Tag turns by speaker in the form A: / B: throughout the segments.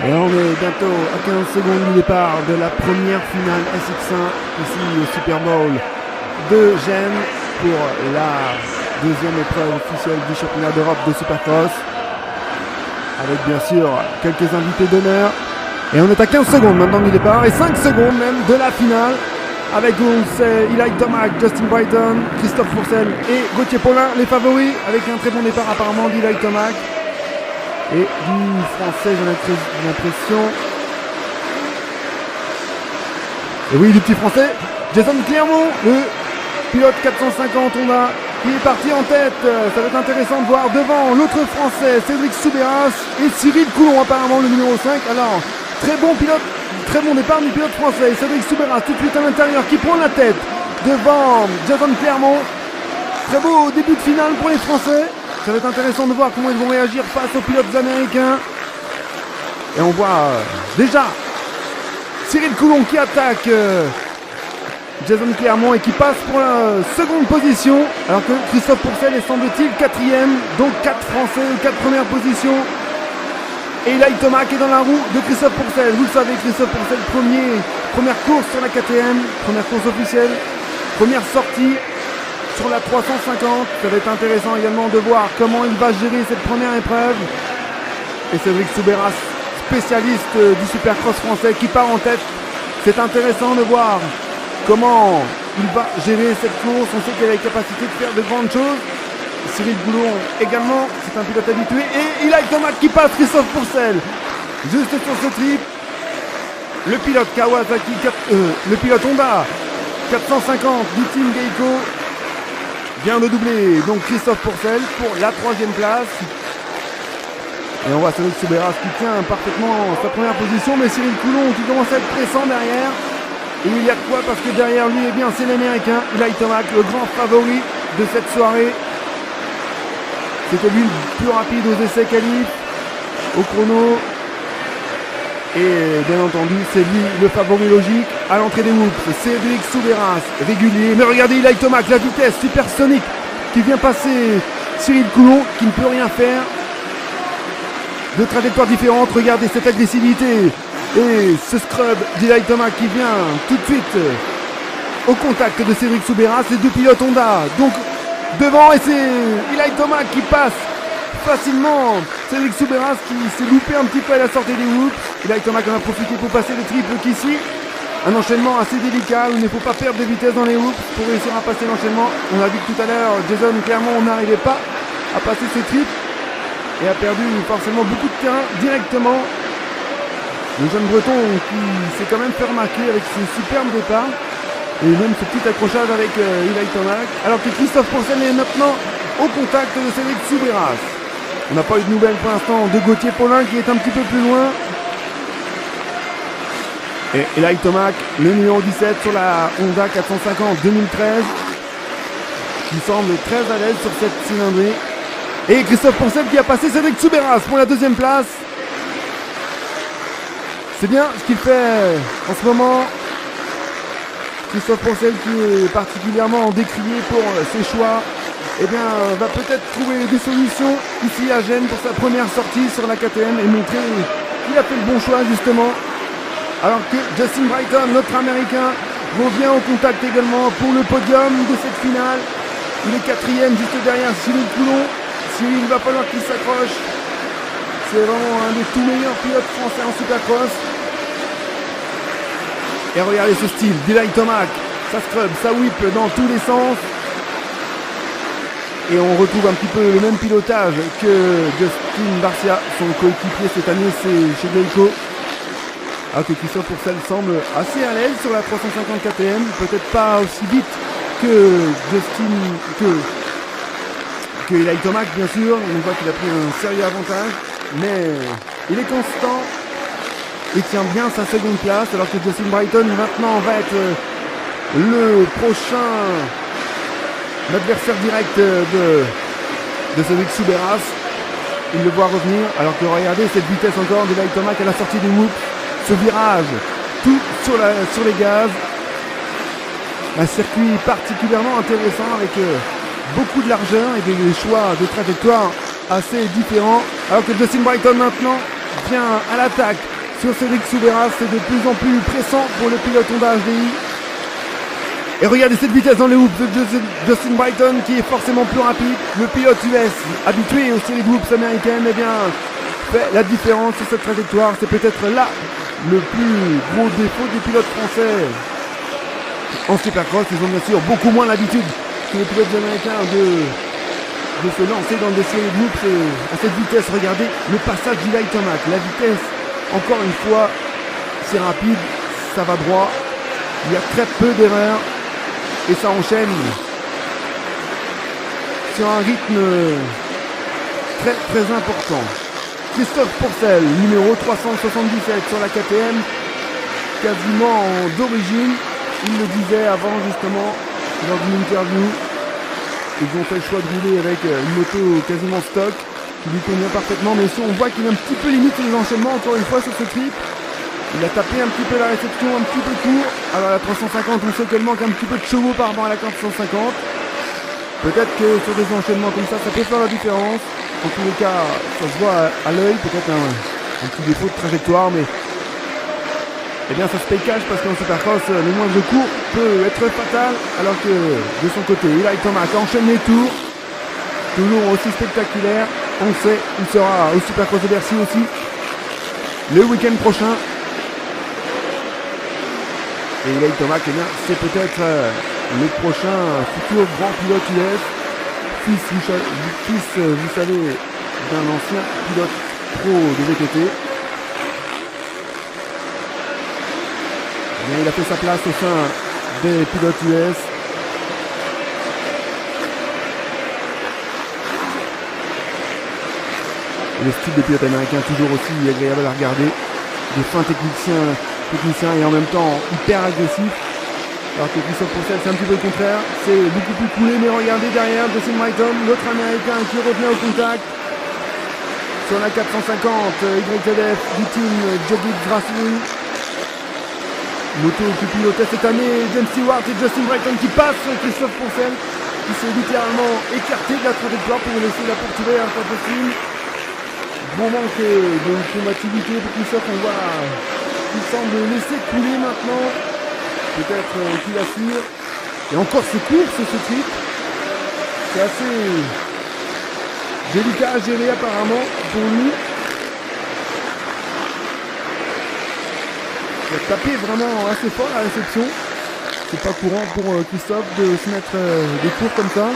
A: Et on est bientôt à 15 secondes du départ de la première finale SX1 ici au Super Bowl de Gênes pour la deuxième épreuve officielle du championnat d'Europe de Supercross. Avec bien sûr quelques invités d'honneur. Et on est à 15 secondes maintenant du départ et 5 secondes même de la finale. Avec on sait Eli Tomac, Justin Brighton, Christophe Pourcel et Gauthier Paulin les favoris. Avec un très bon départ apparemment d'Eli Tomac. Et du français, j'ai l'impression. Et oui, du petit français, Jason Clermont, le pilote 450 Honda, qui est parti en tête. Ça va être intéressant de voir devant l'autre français, Cédric Soubeyras et Cyril Coulon, apparemment le numéro 5. Alors, très bon pilote, très bon départ du pilote français. Cédric Soubeyras, tout de suite à l'intérieur, qui prend la tête devant Jason Clermont. Très beau début de finale pour les Français. Ça va être intéressant de voir comment ils vont réagir face aux pilotes américains. Et on voit déjà Cyril Coulon qui attaque Jason Clermont et qui passe pour la seconde position. Alors que Christophe Pourcel est semble-t-il quatrième. Donc 4 Français, 4 premières positions. Et Eli Tomac est dans la roue de Christophe Pourcel. Vous le savez, Christophe Pourcel, première course sur la KTM, première course officielle, première sortie sur la 350, ça va être intéressant également de voir comment il va gérer cette première épreuve. Et Cédric Soubeyras, spécialiste du Supercross français qui part en tête. C'est intéressant de voir comment il va gérer cette course. On sait qu'il a la capacité de faire de grandes choses. Cyril Coulon également, c'est un pilote habitué. Et Eli Tomac qui passe Christophe Pourcel. Juste sur ce trip, le pilote Kawasaki, le pilote Honda 450 du team Geico vient de doubler donc Christophe Pourcel pour la 3e place. Et on voit Cédric Soubeyras qui tient parfaitement sa première position, mais Cyril Coulon qui commence à être pressant derrière. Et il y a de quoi, parce que derrière lui, eh bien, c'est l'Américain Eli Tomac, le grand favori de cette soirée. C'était lui le plus rapide aux essais qualifs, au chrono. Et bien entendu, c'est lui le favori logique à l'entrée des whoops. Cédric Soubeyras, régulier. Mais regardez Eli Tomac, la vitesse supersonique qui vient passer Cyril Coulon, qui ne peut rien faire. Deux trajectoires différentes, regardez cette agressivité. Et ce scrub d'Eli Tomac qui vient tout de suite au contact de Cédric Soubeyras, les deux pilotes Honda. Donc devant, et c'est Eli Tomac qui passe facilement Cédric Soubeyras qui s'est loupé un petit peu à la sortie des whoops. Eli Tomac en a profité pour passer le triple qui suit. Un enchaînement assez délicat où il ne faut pas perdre de vitesse dans les whoops pour réussir à passer l'enchaînement. On a vu que tout à l'heure, Jason Clermont n'arrivait pas à passer ce triple et a perdu forcément beaucoup de terrain directement. Le jeune breton qui s'est quand même fait remarquer avec ce superbe départ et même ce petit accrochage avec Eli Tomac. Alors que Christophe Pourcel est maintenant au contact de Cédric Soubeyras. On n'a pas eu de nouvelles pour l'instant de Gauthier Paulin qui est un petit peu plus loin. Et Eli Tomac, le numéro 17 sur la Honda 450 2013, qui semble très à l'aise sur cette cylindrée. Et Christophe Pourcel qui a passé Cédric Soubeyras pour la 2e place. C'est bien ce qu'il fait en ce moment. Christophe Pourcel qui est particulièrement décrié pour ses choix, eh bien, va peut-être trouver des solutions ici à Gênes pour sa première sortie sur la KTM et montrer qu'il a fait le bon choix justement. Alors que Justin Brighton, notre Américain, revient au contact également pour le podium de cette finale. Il est 4e juste derrière Cyril Coulon. Cyril, il va falloir qu'il s'accroche. C'est vraiment un des tout meilleurs pilotes français en Supercross. Et regardez ce style d'Eli Tomac. Ça scrub, ça whip dans tous les sens. Et on retrouve un petit peu le même pilotage que Justin Barcia, son coéquipier cette année, c'est chez Geico. Alors que Christophe Pourcel semble assez à l'aise sur la 350 KTM, peut-être pas aussi vite que Eli Tomac bien sûr. On voit qu'il a pris un sérieux avantage, mais il est constant. Il tient bien sa seconde place, alors que Justin Brighton maintenant va être le prochain adversaire direct de Cédric Soubeyras. Il le voit revenir, alors que regardez cette vitesse encore de Eli Tomac à la sortie des whoops. Ce virage, tout sur les gaz. Un circuit particulièrement intéressant avec beaucoup de largeur et des choix de trajectoire assez différents. Alors que Justin Brighton maintenant revient à l'attaque sur Cédric Soubeyras. C'est de plus en plus pressant pour le pilote Honda HDI. Et regardez cette vitesse dans les hoops de Justin Brighton qui est forcément plus rapide. Le pilote US, habitué aux séries de hoops américaines, eh bien, fait la différence sur cette trajectoire. C'est peut-être là le plus gros défaut des pilotes français en Supercross. Ils ont bien sûr beaucoup moins l'habitude que les pilotes américains de se lancer dans des séries de hoops à cette vitesse. Regardez le passage d'Eli Tomac. La vitesse, encore une fois, c'est rapide, ça va droit. Il y a très peu d'erreurs. Et ça enchaîne sur un rythme très très important. Christophe Pourcel, numéro 377 sur la KTM, quasiment d'origine. Il le disait avant justement dans une interview. Ils ont fait le choix de rouler avec une moto quasiment stock qui lui convient parfaitement. Mais si on voit qu'il est un petit peu limite les enchaînements encore une fois sur ce trip. Il a tapé un petit peu la réception, un petit peu court. Alors la 350, on sait qu'elle manque un petit peu de chevaux par rapport à la 450. Peut-être que sur des enchaînements comme ça peut faire la différence. En tous les cas, ça se voit à l'œil, peut-être un petit défaut de trajectoire, mais eh bien ça se paye cash parce qu'en Supercross, le moindre coup peut être fatal. Alors que de son côté, Eli Tomac enchaîne les tours. Toujours aussi spectaculaire. On sait, il sera au Supercross de Bercy aussi le week-end prochain. Et Eli Tomac, eh bien, c'est peut-être le prochain futur grand pilote US, fils, vous savez, d'un ancien pilote pro de VTT. Eh bien, il a fait sa place au sein des pilotes US. Et le style des pilotes américains toujours aussi agréable à regarder. Des fins techniciens et en même temps hyper agressif. Alors que Christophe Pourcel, c'est un petit peu le contraire. C'est beaucoup plus coulé, mais regardez derrière Justin Brighton, l'autre américain qui revient au contact. Sur la 450, YZF du team Jody Grassley. Moto qui pilotait cette année, James Stewart et Justin Brighton qui passent Christophe Pourcel, qui s'est littéralement écarté de la trajectoire pour laisser la poursuivre un peu possible. Bon manque de combativité pour Christophe, on voit qu'il semble laisser couler maintenant. Peut-être qu'il assure. Et encore ce course, ce trip. C'est assez délicat à gérer apparemment pour lui. Il a tapé vraiment assez fort la réception. C'est pas courant pour Christophe de se mettre des cours comme ça.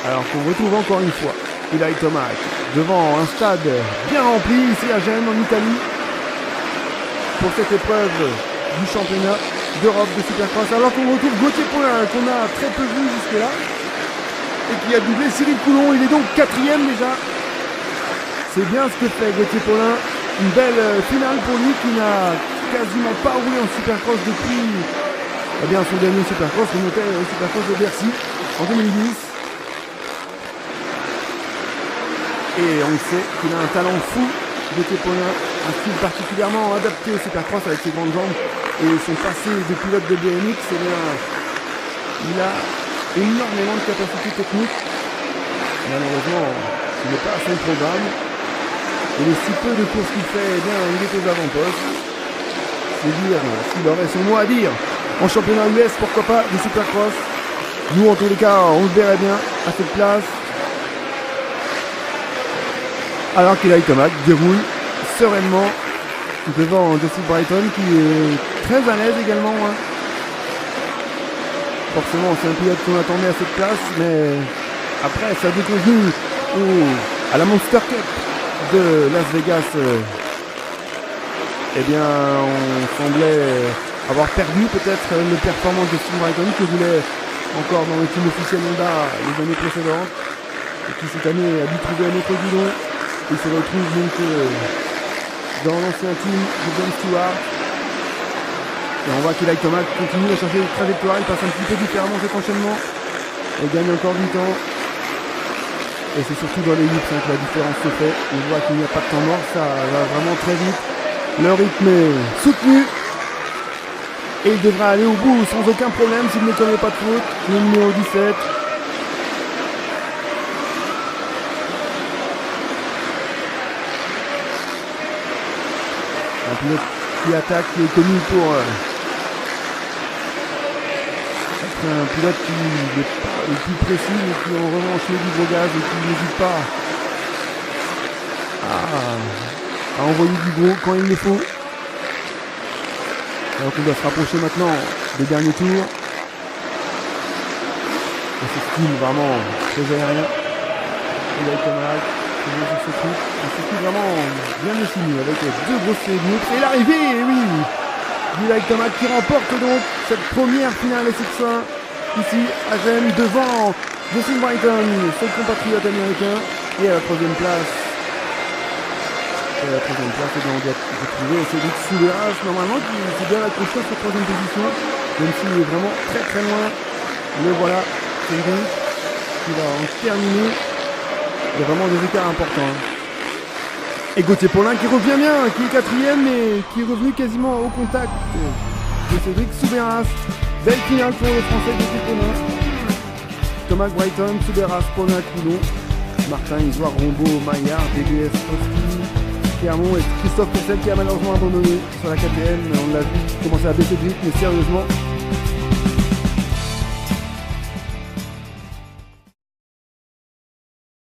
A: Alors qu'on retrouve encore une fois Eli Tomac devant un stade bien rempli ici à Gênes en Italie pour cette épreuve du championnat d'Europe de Supercross. Alors qu'on retrouve Gauthier Paulin qu'on a très peu vu jusque là et qui a doublé Cyril Coulon. Il est donc 4e déjà. C'est bien ce que fait Gauthier Paulin. Une belle finale pour lui qui n'a quasiment pas roulé en Supercross depuis son dernier Supercross remontait au Supercross de Bercy en 2010. Et on sait qu'il a un talent fou, Gauthier Paulin, un style particulièrement adapté au Supercross avec ses grandes jambes et son passé de pilote de BMX. Il a énormément de capacités techniques. Malheureusement, il n'est pas à son programme. Et les si peu de courses qu'il fait, eh bien, il est aux avant-postes. C'est dire s'il aurait son mot à dire en championnat US, pourquoi pas, du Supercross. Nous, en tous les cas, on le verrait bien à cette place. Alors qu'Eli Tomac déroule sereinement devant Justin Brighton qui est très à l'aise également. Forcément, c'est un pilote qu'on attendait à cette place, mais après, ça déconvenu à la Monster Cup de Las Vegas. Eh bien, on semblait avoir perdu peut-être le performance de Justin Brighton qui roulait encore dans le team officiel Honda les années précédentes et qui cette année a dû trouver un autre guidon. Il se retrouve donc dans l'ancien team de James Stewart. Et on voit qu'Eli Tomac continue à chercher une trajectoire. Il passe un petit peu différemment cet enchaînement. Et gagne encore du temps. Et c'est surtout dans les hoops que la différence se fait. On voit qu'il n'y a pas de temps mort. Ça va vraiment très vite. Le rythme est soutenu. Et il devra aller au bout sans aucun problème s'il ne commet pas de faute. Le numéro 17. pilote qui attaque, qui est connu pour être un pilote qui n'est pas le plus précis, mais qui en revanche met du gros gaz et qui n'hésite pas à envoyer du gros quand il le faut. Alors qu'on doit se rapprocher maintenant des derniers tours. Et ce style vraiment très aérien. Il a été malade. Un circuit vraiment bien défini avec deux grosses séries. Et l'arrivée, oui, Gulak Tomac qui remporte donc cette première finale SX1 ici à Gênes devant Justin Brighton, son compatriote américain. Et à la troisième place, on doit retrouver Cédric Soubeyras, normalement qui s'est bien accroché à cette troisième position, même s'il est vraiment très très loin. Le voilà, Cédric qui va en terminer. Il y a vraiment des écarts importants. Et Gauthier Paulin qui revient bien, qui est quatrième mais qui est revenu quasiment au contact de Cédric Soubeyras. Belle finale pour les Français de Gauthier Paulin. Tomac, Brighton, Soubeyras, Paulin, Coulon, Martin, Isoire, Rombaud, Maillard, DBS, Austin, Clermont et Christophe Pessel qui a malheureusement abandonné sur la KTM. On l'a vu commencer à baisser de rythme, mais sérieusement,